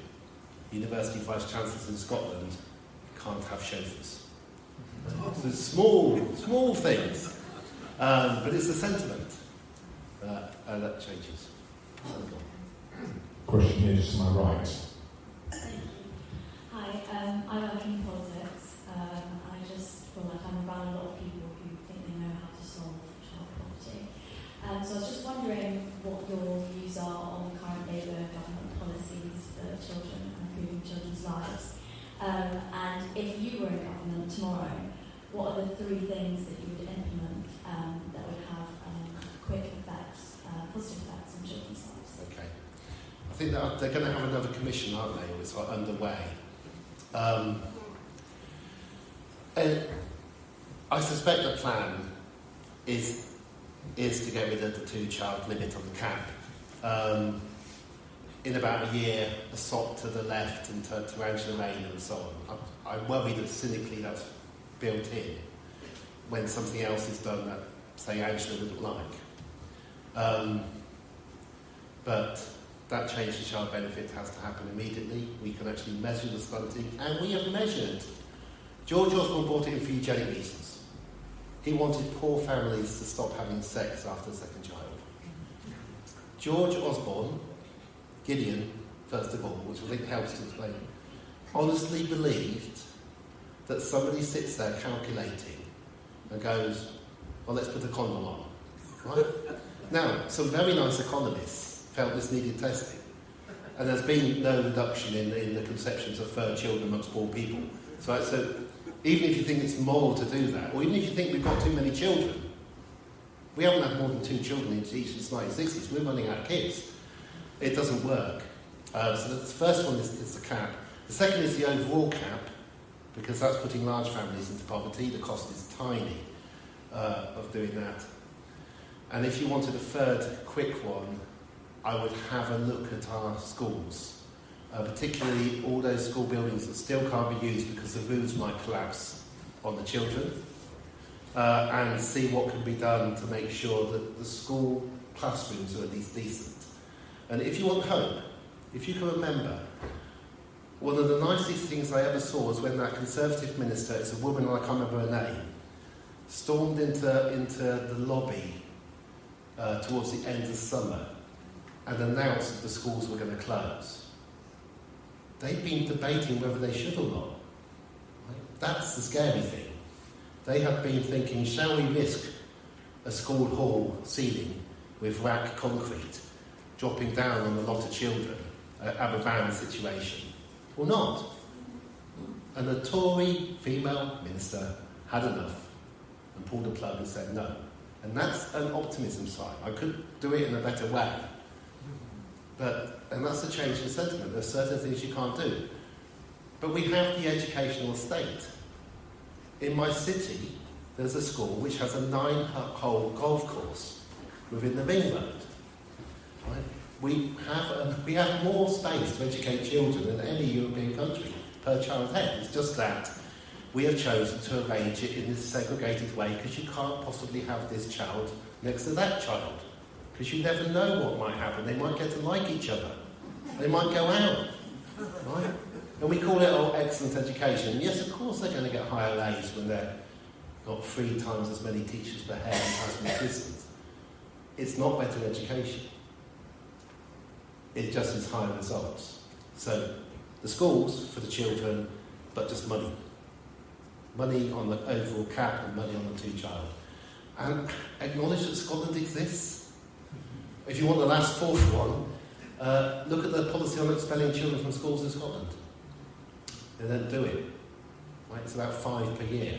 University vice-chancellors in Scotland can't have chauffeurs. So it's small things. But it's the sentiment that changes. Question here, just to my right. Hi, I work in politics. I just feel like I'm around a lot of people who think they know how to solve child poverty. So I was just wondering what your views are on the current Labour government policies for children and improving children's lives. And if you were in government tomorrow, what are the 3 things that you would implement that would have quick effects, positive effects on children's lives? Okay. I think that they're going to have another commission, aren't they? Or it's like underway. I suspect the plan is to get rid of the 2-child limit on the cap. In about a year, a SOP to the left and to Angela Rayner and so on. I worry that cynically that's built in when something else is done that, say, Angela wouldn't like. But that change to child benefit has to happen immediately. We can actually measure the stunting, and we have measured. George Osborne brought it in for eugenic reasons. He wanted poor families to stop having sex after the second child. George Osborne, Gideon, first of all, which I think helps to explain, honestly believed that somebody sits there calculating and goes, well, let's put a condom on. Right? Now, some very nice economists felt this needed testing. And there's been no reduction in the conceptions of third children amongst poor people. So even if you think it's moral to do that, or even if you think we've got too many children, we haven't had more than 2 children each since the 1960s, we're running out of kids. It doesn't work. So the first one is the cap. The second is the overall cap, because that's putting large families into poverty. The cost is tiny of doing that. And if you wanted a third quick one, I would have a look at our schools, particularly all those school buildings that still can't be used because the roofs might collapse on the children, and see what can be done to make sure that the school classrooms are at least decent. And if you want hope, if you can remember, one of the nicest things I ever saw was when that Conservative minister, it's a woman, I can't remember her name, stormed into the lobby towards the end of summer and announced that the schools were going to close. They've been debating whether they should or not. Right? That's the scary thing. They have been thinking, shall we risk a school hall ceiling with rack concrete dropping down on a lot of children, a van situation, or not? And the Tory female minister had enough and pulled the plug and said no. And that's an optimism side. I could do it in a better way. And that's a change in sentiment. There's certain things you can't do. But we have the educational state. In my city, there's a school which has a 9-hole golf course within the ring road. Right? We have more space to educate children than any European country per child head. It's just that we have chosen to arrange it in this segregated way because you can't possibly have this child next to that child. Because you never know what might happen. They might get to like each other. They might go out. Right? And we call it excellent education. Yes, of course they're going to get higher A's when they've got 3 times as many teachers per head and classroom assistants. It's not better education. It just is higher results. So the schools for the children, but just money. Money on the overall cap and money on the 2-child. And acknowledge that Scotland exists. If you want the last 4th one, look at the policy on expelling children from schools in Scotland. They don't do it. Right? It's about 5 per year.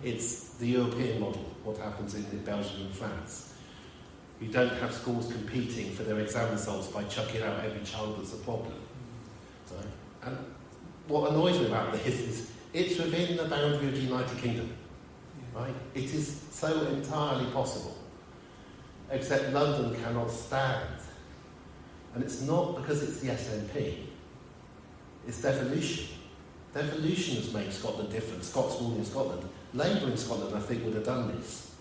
It's the European model, what happens in Belgium and France. You don't have schools competing for their exam results by chucking out every child that's a problem. Right? And what annoys me about this is it's within the boundary of the United Kingdom. Right? It is so entirely possible. Except London cannot stand. And it's not because it's the SNP. It's devolution. Devolution has made Scotland different. Scots rule in Scotland. Labour in Scotland, I think, would have done this.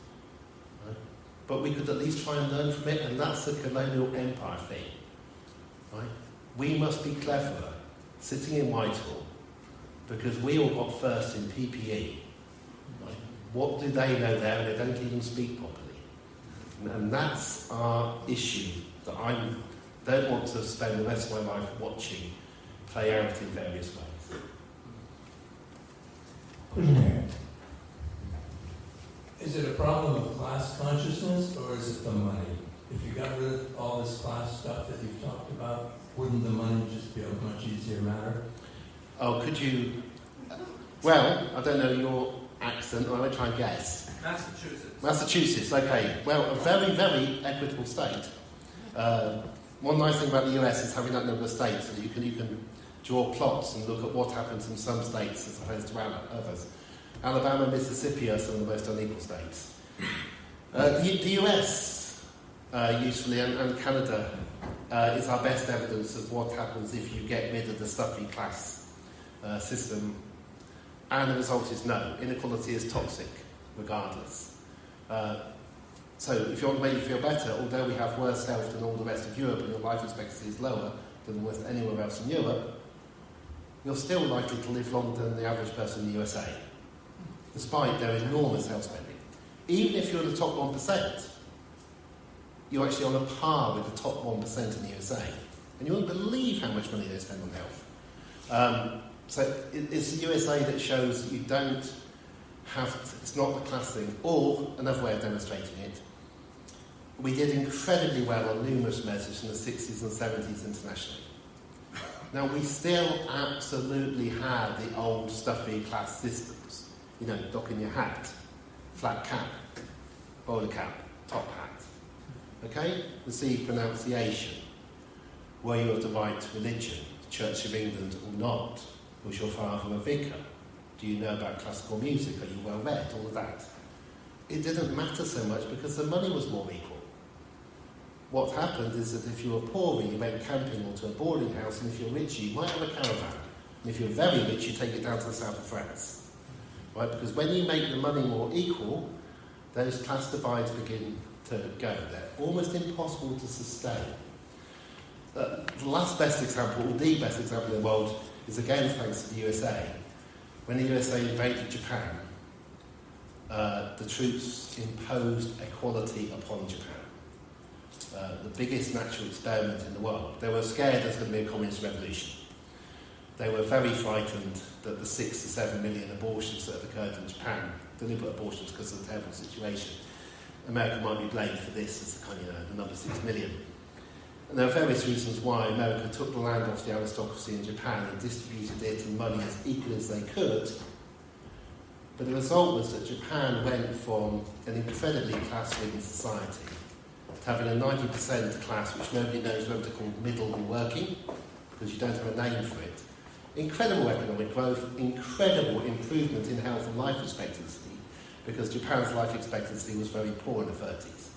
Right? But we could at least try and learn from it, and that's the colonial empire thing. Right? We must be cleverer, sitting in Whitehall, because we all got first in PPE. Right? What do they know there? They don't even speak properly. And that's our issue that I don't want to spend the rest of my life watching play out in various ways. Is it a problem of class consciousness, or is it the money? If you got rid of all this class stuff that you've talked about, wouldn't the money just be a much easier matter? Oh, could you... Well, I don't know your accent, I might try and guess. Massachusetts, okay. Well, a very, very equitable state. One nice thing about the US is having that number of states, so that you can draw plots and look at what happens in some states as opposed to others. Alabama and Mississippi are some of the most unequal states. The US, usefully, and Canada, is our best evidence of what happens if you get rid of the stuffy class system. And the result is no. Inequality is toxic, regardless. So if you want to make you feel better, although we have worse health than all the rest of Europe and your life expectancy is lower than almost anywhere else in Europe, you're still likely to live longer than the average person in the USA, despite their enormous health spending. even if you're in the top 1%, you're actually on a par with the top 1% in the USA. And you won't believe how much money they spend on health. So it's the USA that shows that you don't have to, it's not the class thing. Or, another way of demonstrating it, we did incredibly well on numerous measures in the 60s and 70s internationally. Now, we still absolutely have the old stuffy class systems. You know, docking your hat, flat cap, bowler cap, top hat. Okay? Received pronunciation. Were you of the right religion, the Church of England or not? Was your father a vicar? Do you know about classical music? Are you well read? All of that. It didn't matter so much because the money was more equal. What happened is that if you were poor, you went camping or to a boarding house, and if you're rich, you might have a caravan. And if you're very rich, you take it down to the south of France. Right? Because when you make the money more equal, those class divides begin to go. They're almost impossible to sustain. The last best example, or the best example in the world, is again thanks to the USA. When the USA invaded Japan, the troops imposed equality upon Japan. The biggest natural experiment in the world. They were scared there was going to be a communist revolution. They were very frightened that the 6 to 7 million abortions that have occurred in Japan, deliberate abortions because of the terrible situation, America might be blamed for this as the kind of, the number 6 million. And there are various reasons why America took the land off the aristocracy in Japan and distributed it and money as equally as they could. But the result was that Japan went from an incredibly class-ridden society to having a 90% class which nobody knows whether to call middle or working, because you don't have a name for it. Incredible economic growth, incredible improvement in health and life expectancy, because Japan's life expectancy was very poor in the 30s.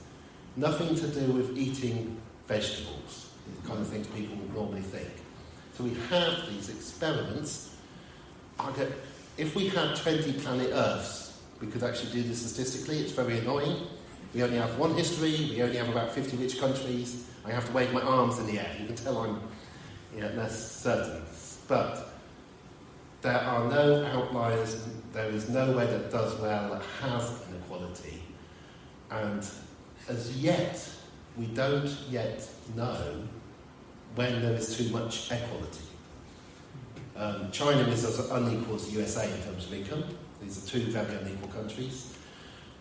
Nothing to do with eating vegetables, the kind of things people would normally think. So we have these experiments. If we had 20 planet Earths, we could actually do this statistically. It's very annoying. We only have one history, we only have about 50 rich countries. I have to wave my arms in the air. You can tell I'm less certain. But there are no outliers, there is nowhere that does well that has inequality. And as yet, we don't yet know when there is too much equality. China is as unequal as the USA in terms of income. These are two very unequal countries.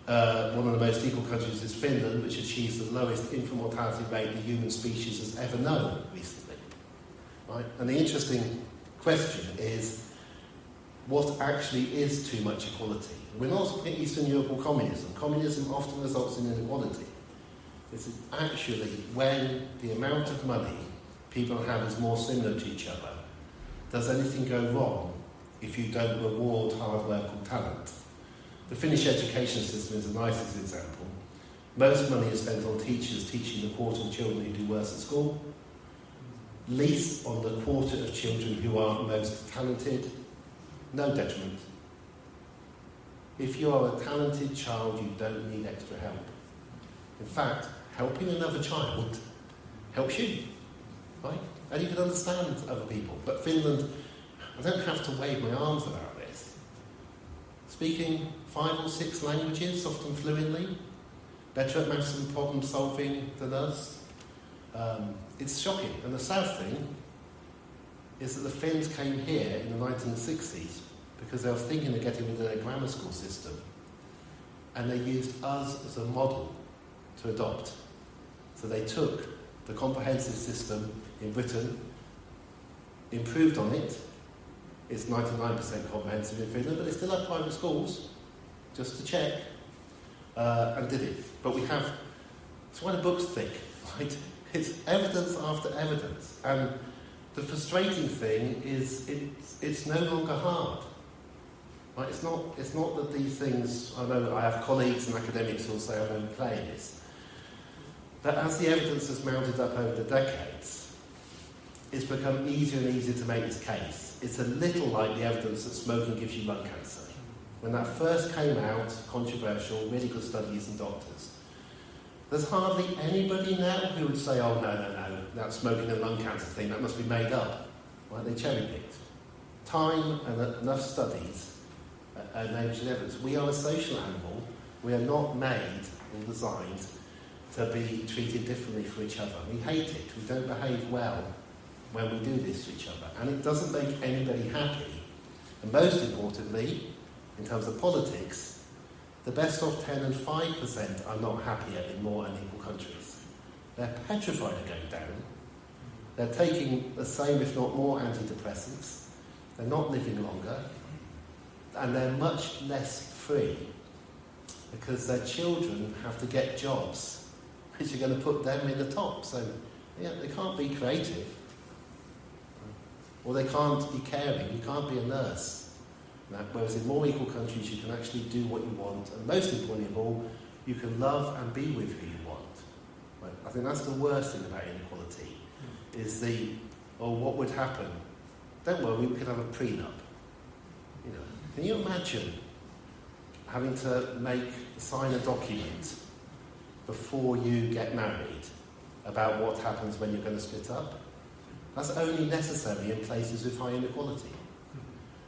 One of the most equal countries is Finland, which achieves the lowest infant mortality rate the human species has ever known recently. Right? And the interesting question is, what actually is too much equality? We're not looking at Eastern Europe or communism. Communism often results in inequality. This is actually when the amount of money people have is more similar to each other. Does anything go wrong if you don't reward hard work or talent? The Finnish education system is the nicest example. Most money is spent on teachers teaching the quarter of children who do worse at school, least on the quarter of children who are most talented. No detriment. If you are a talented child, you don't need extra help. In fact, helping another child helps you, right? And you can understand other people. But Finland, I don't have to wave my arms about this. Speaking 5 or 6 languages, often fluently, better at maths and problem solving than us. It's shocking. And the sad thing is that the Finns came here in the 1960s because they were thinking of getting rid of their grammar school system. And they used us as a model to adopt. So they took the comprehensive system in Britain, improved on it. It's 99% comprehensive in Finland, but they still have private schools, just to check, and did it. But we have, it's why the book's thick, right? It's evidence after evidence. And the frustrating thing is it's no longer hard. Right? It's not that these things, I know I have colleagues and academics who will say I'm overplaying this, but as the evidence has mounted up over the decades, it's become easier and easier to make this case. It's a little like the evidence that smoking gives you lung cancer. When that first came out, controversial, really good studies and doctors, there's hardly anybody now who would say, oh, no, that smoking and lung cancer thing, that must be made up. Right? They cherry-picked. Time and enough studies enables evidence. We are a social animal, We are not made or designed to be treated differently for each other. We hate it. We don't behave well when we do this to each other. And it doesn't make anybody happy. And most importantly, in terms of politics, the best of 10 and 5% are not happier in more unequal countries. They're petrified of going down. They're taking the same, if not more, antidepressants. They're not living longer. And they're much less free because their children have to get jobs which are going to put them in the top. So, yeah, they can't be creative. Or they can't be caring. You can't be a nurse. Whereas in more equal countries, you can actually do what you want. And most importantly of all, you can love and be with who you want. Right? I think that's the worst thing about inequality, is what would happen? Don't worry, we could have a prenup. You know, can you imagine having to sign a document before you get married about what happens when you're going to split up? That's only necessary in places with high inequality.